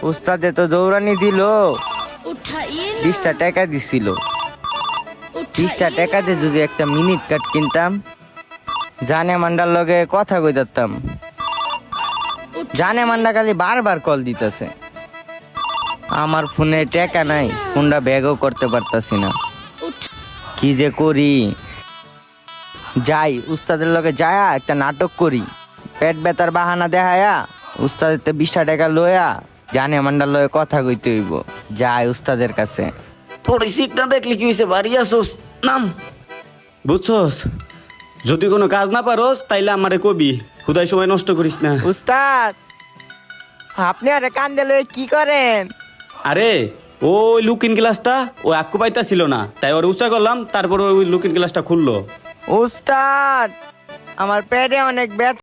উস্তাদে তো দৌড়ানি দিল, 20টা টাকা দিছিল। 20টা টাকা দিয়ে যদি একটা মিনিট কাট কিনতাম, জানে মান্ডার লগে কথা কইতাম। জানে মান্ডা খালি বারবার কল দিতেছে। আমার ফোনে টাকা নাই, ফোনটা ব্যাগও করতে পারতাছি না, কি যে করি। যাই উস্তাদের লগে যায়া একটা নাটক করি, পেট ব্যথার বাহানা দেখায়া উস্তাদের 20টা টাকা লয়া জানে মান্ডার লগে কথা কইতে হইব। যাই উস্তাদের কাছে। তোর এই সিট না দেখলি কি হয়েছে, বাড়ি আসোস নাম। বুঝছস, যদি কোনো কাজ না পারোস তাইলে আমারে কবি, হুদাই সময় নষ্ট করিস না। উস্তাদ, আপনি আরে কান্দে লয়ে কি করেন? আরে ওই লুকিং গ্লাসটা ও আক্কু পাইতা ছিল না, তাই ওর উঁচা করলাম, তারপর ওই লুকিং গ্লাসটা খুললো। উস্তাদ, আমার পেটে অনেক ব্যথা।